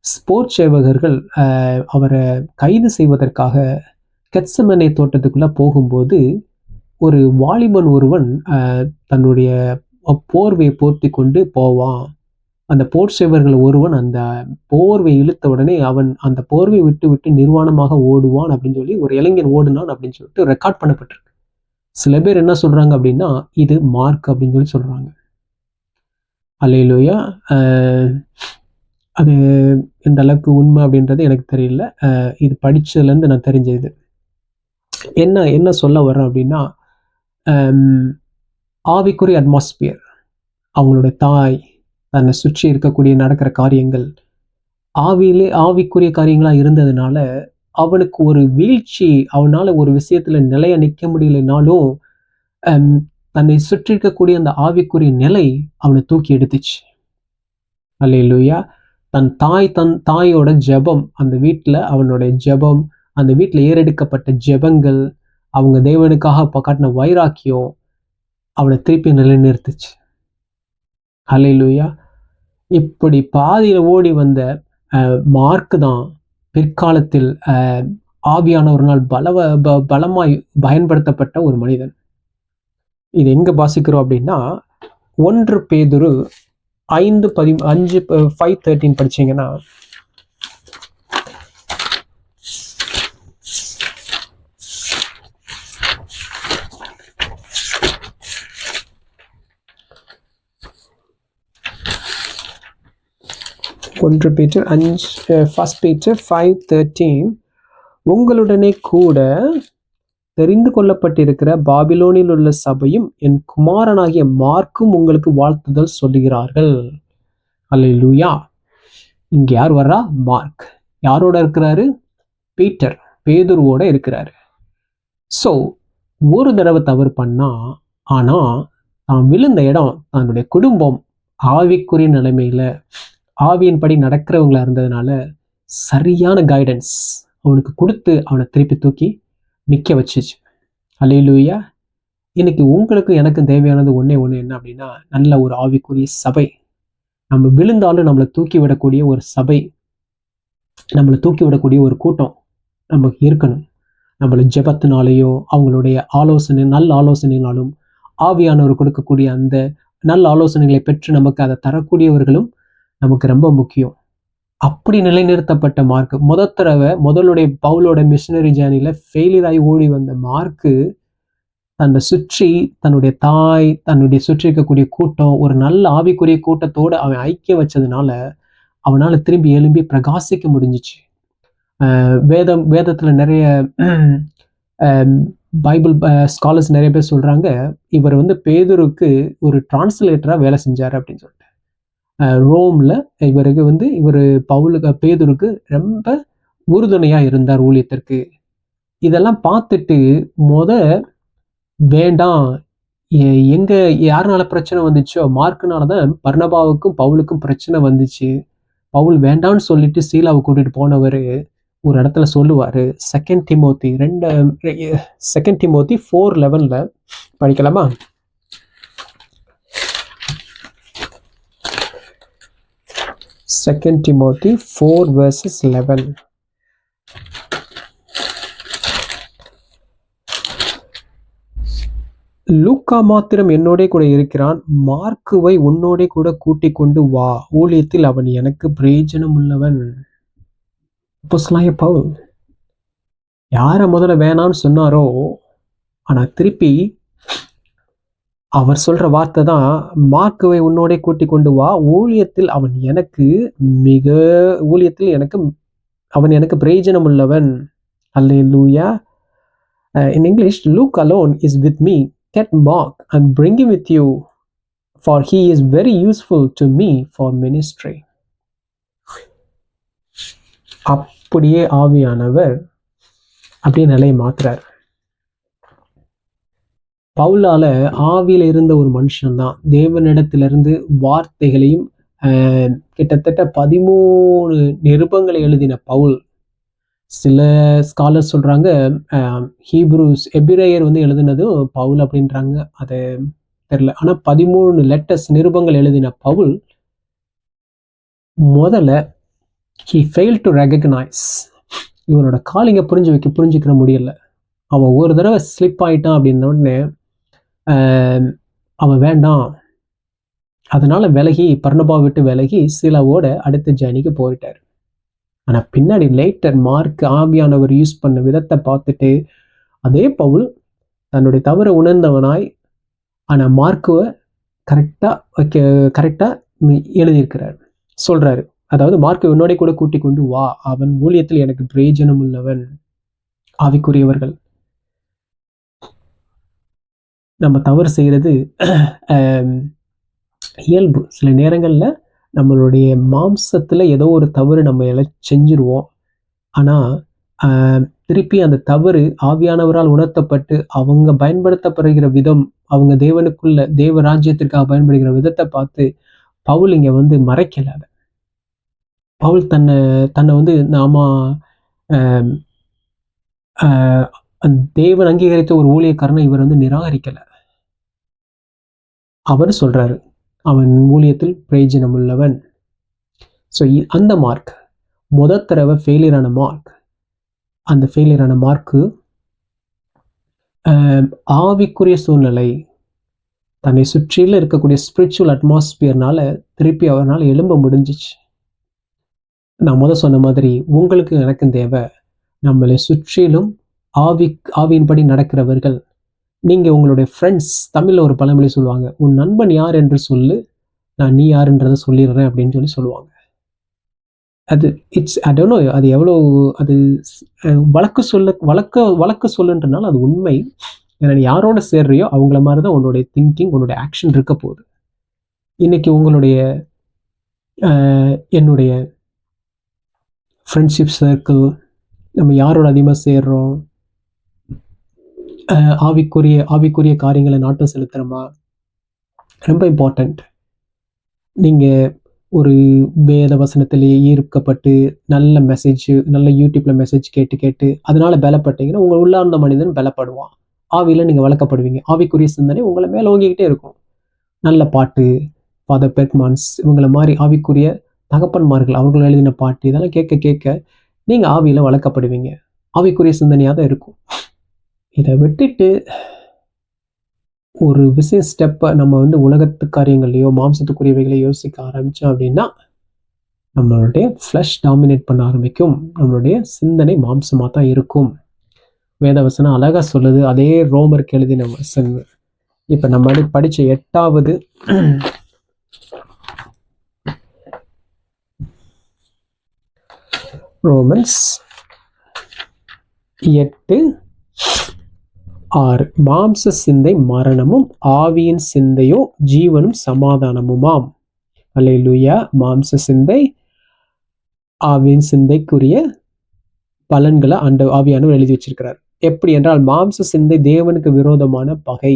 ஸ்போர்ட்ஸ் சேவகர்கள் அவரை கைது செய்வதற்காக கெத்செமனே தோட்டத்துக்குள்ள போகும்போது ஒரு வாலிபன் ஒருவன் தன்னுடைய போர்வையை போர்த்தி கொண்டு போவான். அந்த போர் சேவர்கள் ஒருவன் அந்த போர்வை இழுத்த உடனே அவன் அந்த போர்வை விட்டு விட்டு நிர்வாணமாக ஓடுவான் அப்படின்னு சொல்லி ஒரு இளைஞன் ஓடுனான் அப்படின்னு சொல்லிட்டு ரெக்கார்ட் பண்ணப்பட்டிருக்கு. சில பேர் என்ன சொல்றாங்க அப்படின்னா இது மார்க் அப்படின்னு சொல்லி சொல்றாங்க. அல்லேலூயா. அது எந்த அளவுக்கு உண்மை அப்படின்றது எனக்கு தெரியல. இது படிச்சதுலேருந்து நான் தெரிஞ்சது. என்ன சொல்ல வர்றேன் அப்படின்னா, ஆவிக்குரிய அட்மாஸ்பியர், அவங்களோட தாய், தன்னை சுற்றி இருக்கக்கூடிய நடக்கிற காரியங்கள் ஆவிக்குரிய காரியங்களா இருந்ததுனால அவனுக்கு ஒரு வீழ்ச்சி, அவனால ஒரு விஷயத்துல நிலைய நிற்க முடியலைனாலும் தன்னை சுற்றி இருக்கக்கூடிய அந்த ஆவிக்குரிய நிலை அவனை தூக்கி எடுத்துச்சு. அல்லேலூயா. தன் தாயோட ஜெபம், அந்த வீட்டுல அவனுடைய ஜெபம், அந்த வீட்டுல ஏறெடுக்கப்பட்ட ஜெபங்கள், அவங்க தேவனுக்காக காட்டின வைராக்கியம் அவனை திருப்பி நிலைநிறுத்துச்சு. அல்லேலூயா. இப்படி பாதியில ஓடி வந்த மார்க் தான் பிற்காலத்தில் ஆவியானவரினால் பலமாய் பயன்படுத்தப்பட்ட ஒரு மனிதன். இது எங்க வாசிக்கிறோம் அப்படின்னா 1 பேதுரு 5:13 படிச்சீங்கன்னா, First Peter 5:13, உங்களுடனே கூட தெரிந்து கொள்ளப்பட்டிருக்கிற பாபிலோனில் உள்ள சபையும் என் குமாரனாகிய மார்க்கும் உங்களுக்கு வாழ்த்துதல் சொல்லுகிறார்கள். அல்லேலூயா. இங்க யார் வர்றா? மார்க். யாரோட இருக்கிறாரு? பீட்டர், பேதுருவோட இருக்கிறாரு. ஸோ ஒரு தடவை தவறு பண்ணா, ஆனா தான் விழுந்த இடம் தன்னுடைய குடும்பம் ஆவிக்குரிய நிலைமையில ஆவியின்படி நடக்கிறவங்களா இருந்ததுனால சரியான கைடன்ஸ் அவனுக்கு கொடுத்து அவனை திருப்பி தூக்கி நிற்க வச்சுச்சு. அல்லேலூயா. இன்னைக்கு உங்களுக்கு எனக்கும் தேவையானது ஒண்ணே என்ன அப்படின்னா, நல்ல ஒரு ஆவிக்குரிய சபை. நம்ம விழுந்தாலும் நம்மளை தூக்கி விடக்கூடிய ஒரு சபை, நம்மளை தூக்கி விடக்கூடிய ஒரு கூட்டம் நமக்கு இருக்கணும். நம்மள ஜெபத்தினாலேயோ அவங்களுடைய நல்ல ஆலோசனைகளாலும் ஆவியானவர் கொடுக்கக்கூடிய அந்த நல்ல ஆலோசனைகளை பெற்று நமக்கு அதை தரக்கூடியவர்களும் நமக்கு ரொம்ப முக்கியம். அப்படி நிலைநிறுத்தப்பட்ட மார்க், முதலுடைய பவுலோட மிஷனரி ஜேர்னில ஃபெயிலியர் ஆகி ஓடி வந்த மார்க்கு தன்னை சுற்றி தன்னுடைய தாய், தன்னுடைய சுற்றி இருக்கக்கூடிய கூட்டம், ஒரு நல்ல ஆவிக்குரிய கூட்டத்தோடு அவன் ஐக்கியம் வச்சதுனால அவனால திரும்பி எழும்பி பிரகாசிக்க முடிஞ்சிச்சு. வேதத்துல நிறைய பைபிள் ஸ்காலர்ஸ் நிறைய பேர் சொல்றாங்க, இவர் பேதுருக்கு ஒரு டிரான்ஸ்லேட்டரா வேலை செஞ்சாரு அப்படின்னு சொல்லிட்டு. ரோம்ல இவர் பேதுருக்கு ரொம்ப உறுதுணையா இருந்தார் ஊழியத்திற்கு. இதெல்லாம் பார்த்துட்டு வேண்டாம், எங்க யாருனால பிரச்சனை வந்துச்சோ, மார்க்குனாலதான் பர்னபாவுக்கும் பவுலுக்கும் பிரச்சனை வந்துச்சு. பவுல் வேண்டான்னு சொல்லிட்டு சீலாவை கூட்டிட்டு போனவர் ஒரு இடத்துல சொல்லுவாரு. 2 திமோத்தி 4:11 படிக்கலாமா? Second Timothy 4:11. லூக்கா மாத்திரம் என்னோட கூட இருக்கிறான், மார்க்குவை உன்னோட கூட கூட்டிக் கொண்டு வா, ஊழியத்தில் அவன் எனக்கு பிரயோஜனம் உள்ளவன். அப்போஸ்தலனாகிய பவுல் யார முதல்ல வேணான்னு சொன்னாரோ, ஆனா திருப்பி அவர் சொல்ற வார்த்தை தான், மார்க்குவை உன்னோட கூட்டிக் கொண்டு வா, ஊழியத்தில் அவன் எனக்கு பிரயோஜனம் உள்ளவன். அல்லேலூயா. In English, Luke alone is with me. Get Mark and bring him with you, for he is very useful to me for ministry. அப்படியே ஆவியானவர் அப்படியே நிலையை மாத்துறார். பவுலால ஆவியில இருந்த ஒரு மனுஷன்தான் தேவனிடத்திலிருந்து வார்த்தைகளையும் கிட்டத்தட்ட 13 நிருபங்களை எழுதின பவுல். சில ஸ்காலர் சொல்றாங்க எபிரேயர் எழுதினது பவுல் அப்படின்றாங்க, அது தெரியல. ஆனா 13 லெட்டர்ஸ் நிருபங்கள் எழுதின பவுல் முதல்ல he failed to recognize, இவனோட காலிங்க புரிஞ்சுக்கிற முடியல. அவன் ஒரு தடவை ஸ்லிப் ஆயிட்டான் அப்படின்ன உடனே அவன் வேண்டாம், அதனால பர்னபா விட்டு விலகி சீலாவோட அடுத்த ஜேர்னிக்கு போயிட்டார். ஆனா பின்னாடி லேட்டர் மார்க் ஆவியானவர் யூஸ் பண்ண விதத்தை பார்த்துட்டு அதே பவுல் தன்னுடைய தவறை உணர்ந்தவனாய், ஆனா மார்க்குவை கரெக்டா எழுதியிருக்கிறார், சொல்றாரு. அதாவது மார்க்கு உன்னோட கூட கூட்டிக் கொண்டு வா, அவன் ஊழியத்தில் எனக்கு பிரயோஜனம் உள்ளவன். ஆவிக்குரியவர்கள் நம்ம தவறு செய்யறது இயல்பு. சில நேரங்கள்ல நம்மளுடைய மாம்சத்துல ஏதோ ஒரு தவறு நம்ம எல்லாம் செஞ்சிருவோம். ஆனா திருப்பி அந்த தவறு ஆவியானவரால் உணர்த்தப்பட்டு அவங்க பயன்படுத்தப்படுகிற விதம், அவங்க தேவனுக்குள்ள தேவ ராஜ்யத்திற்காக பயன்படுகிற விதத்தை பார்த்து பவுல் இங்க வந்து மறைக்கல அத. பவுல் தன்னை வந்து நாம தேவன் அங்கீகரித்த ஒரு ஊழியக்காரனை இவர் வந்து நிராகரிக்கல. அவர் சொல்றாரு, அவன் ஊழியத்தில் பிரயோஜனம் உள்ளவன். ஸோ அந்த மார்க் தடவை ஃபெயிலியரான மார்க், அந்த ஃபெயிலியரான மார்க்கு ஆவிக்குரிய சூழ்நிலை, தன்னை சுற்றில இருக்கக்கூடிய ஸ்பிரிச்சுவல் அட்மாஸ்பியர்னால திருப்பி அவரால் எழும்ப முடிஞ்சிச்சு. நான் சொன்ன மாதிரி உங்களுக்கு எனக்கும் தேவை, நம்மளை சுற்றிலும் ஆவியின்படி நடக்கிறவர்கள். நீங்க உங்களுடைய ஃப்ரெண்ட்ஸ், தமிழ்ல ஒரு பழமொழி சொல்லுவாங்க, உன் நண்பன் யார் என்று சொல்லு, நான் நீ யாருன்றதை சொல்லிடுறேன் அப்படின்னு சொல்லுவாங்க. அது ஐ டோன்ட் நோ, அது எவ்வளோ, அது வழக்கு சொல்லுன்றனால அது உண்மை. ஏன்னா நீ யாரோட சேர்றியோ அவங்கள மாதிரி தான் உன்னுடைய திங்கிங், உன்னுடைய ஆக்ஷன் இருக்க போகுது. இன்னைக்கு என்னுடைய ஃப்ரெண்ட்ஷிப் சர்க்கிள், நம்ம யாரோட அதிகமாக சேர்றோம், ஆவிக்குரிய காரியங்களை நாட்டம் செலுத்துகிறோமா, ரொம்ப இம்பார்ட்டண்ட். நீங்கள் ஒரு வேத வசனத்திலேயே ஈர்க்கப்பட்டு நல்ல யூடியூப்ல மெசேஜ் கேட்டு அதனால பலப்பட்டீங்கன்னா உங்கள் உள்ளார்ந்த மனிதன் பலப்படுவான். ஆவியில் நீங்கள் வளர்க்கப்படுவீங்க. ஆவிக்குரிய சிந்தனை உங்களை மேலே ஓங்கிக்கிட்டே இருக்கும். நல்ல பாட்டு, ஃபாதர் பெர்க்மான்ஸ் இவங்களை மாதிரி ஆவிக்குரிய தகப்பன்மார்கள் அவர்கள் எழுதின பாட்டு இதெல்லாம் கேட்க நீங்கள் ஆவியில் வளர்க்கப்படுவீங்க. ஆவிக்குரிய சிந்தனையாக தான் இருக்கும். இதை விட்டுட்டு ஒரு ஸ்டெப்பை நம்ம வந்து உலகத்து காரியங்கள்லையோ மாம்சத்துக்குரியவைகளையோ யோசிக்க ஆரம்பித்தோம் அப்படின்னா நம்மளுடைய ஃப்ளஷ் டாமினேட் பண்ண ஆரம்பிக்கும். நம்மளுடைய சிந்தனை மாம்சமாக தான் இருக்கும். வேதவசனம் அழகாக சொல்லுது. அதே ரோமருக்கு எழுதின வசன். இப்போ நம்ம படித்த 8வது ரோமன்ஸ் 8:6 மாம்ச சிந்தை மரணமும் ஆவியின் சிந்தையோ ஜீவனும் சமாதானமுமாம். அல்லேலூயா. மாம்ச சிந்தை ஆவியின் சிந்தைக்குரிய பலன்களை ஆவியானவர் எழுதி வச்சிருக்கிறார். எப்படி என்றால், மாம்ச சிந்தை தேவனுக்கு விரோதமான பகை.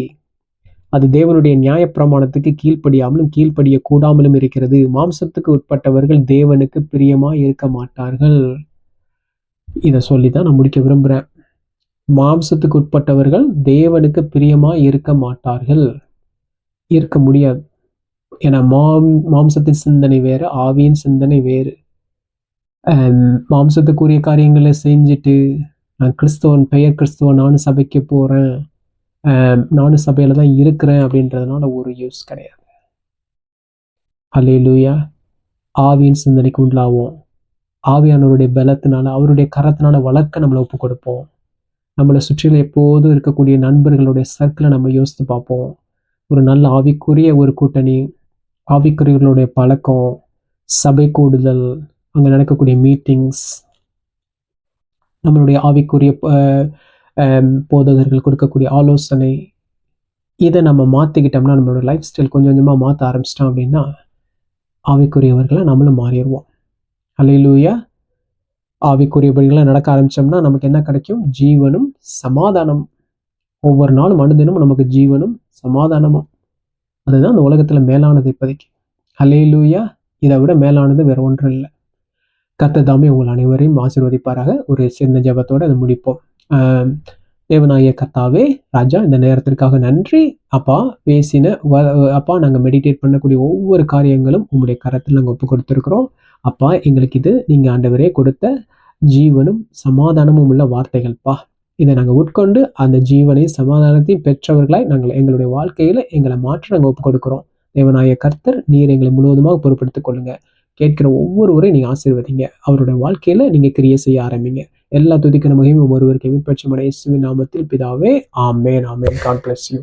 அது தேவனுடைய நியாயப்பிரமாணத்துக்கு கீழ்ப்படியாமலும் கீழ்ப்படிய கூடாமலும் இருக்கிறது. மாம்சத்துக்கு உட்பட்டவர்கள் தேவனுக்கு பிரியமா இருக்க மாட்டார்கள். இதை சொல்லிதான் நான் முடிக்க விரும்புறேன். மாம்சத்துக்கு உட்பட்டவர்கள் தேவனுக்கு பிரியமா இருக்க மாட்டார்கள், இருக்க முடியாது. ஏன்னா மாம்சத்தின் சிந்தனை வேறு, ஆவியின் சிந்தனை வேறு. மாம்சத்துக்குரிய காரியங்களை செஞ்சுட்டு நான் பெயர் கிறிஸ்தவன், நானும் சபைக்கு போறேன், நானும் சபையில தான் இருக்கிறேன் அப்படின்றதுனால ஒரு யூஸ் கிடையாது. அல்லேலூயா. ஆவியின் சிந்தனைக்கு உண்டாவோம். ஆவியானவருடைய பலத்தினால, அவருடைய கரத்தினால வளர்க்க நம்மளை ஒப்பு கொடுப்போம். நம்மளை சுற்றில எப்போதும் இருக்கக்கூடிய நண்பர்களுடைய சர்க்கிளை நம்ம யோசித்து பார்ப்போம். ஒரு நல்ல ஆவிக்குரிய ஒரு கூட்டணி, ஆவிக்குரியவர்களுடைய பழக்கம், சபை கூடுதல், அங்கே நடக்கக்கூடிய மீட்டிங்ஸ், நம்மளுடைய ஆவிக்குரிய போதகர்கள் கொடுக்கக்கூடிய ஆலோசனை, இதை நம்ம மாற்றிக்கிட்டோம்னா, நம்மளோட லைஃப் ஸ்டைல் கொஞ்சம் கொஞ்சமாக மாற்ற ஆரம்பிச்சிட்டோம் அப்படின்னா ஆவிக்குரியவர்களை நம்மளும் மாறிடுவோம். அல்லேலூயா. ஆவிக்குரியபடிகளை நடக்க ஆரம்பிச்சோம்னா நமக்கு என்ன கிடைக்கும்? ஜீவனும் சமாதானம். ஒவ்வொரு நாளும் அனுதினமும் நமக்கு ஜீவனும் சமாதானமும். அதுதான் அந்த உலகத்துல மேலானது இப்போதைக்கு. அல்லேலூயா. இதை விட மேலானது வேற ஒன்றும் இல்லை. கர்த்தர் தாமே உங்கள் அனைவரையும் ஆசீர்வதிப்பாராக. ஒரு சின்ன ஜெபத்தோடு அதை முடிப்போம். தேவனாகிய கர்த்தாவே, ராஜா, இந்த நேரத்திற்காக நன்றி. அப்பா, அப்பா, நாங்கள் மெடிடேட் பண்ணக்கூடிய ஒவ்வொரு காரியங்களும் உங்களுடைய கரத்தில் நாங்கள் ஒப்பு கொடுத்துருக்குறோம். அப்பா, எங்களுக்கு இது நீங்கள் ஆண்டவரே கொடுத்த ஜீவனும் சமாதானமும் உள்ள வார்த்தைகள்ப்பா. இதை நாங்கள் உட்கொண்டு அந்த ஜீவனையும் சமாதானத்தையும் பெற்றவர்களாய் நாங்கள் எங்களுடைய வாழ்க்கையில் எங்களை மாற்ற நாங்கள் ஒப்பு கொடுக்குறோம். தேவனாகிய கர்த்தர், நீர் எங்களை முழுவதுமாக பொறுப்படுத்திக் கொள்ளுங்க. கேட்கிற ஒவ்வொருவரையும் நீங்கள் ஆசீர்வதிங்க. அவருடைய வாழ்க்கையில் நீங்கள் கிரியை செய்ய ஆரம்பிங்க. எல்லா துதிக்கிற மகிமையும் ஒருவருக்கு விபட்சமடைய இயேசுவின் நாமத்தில் பிதாவே. ஆமென். ஆமென். God bless you.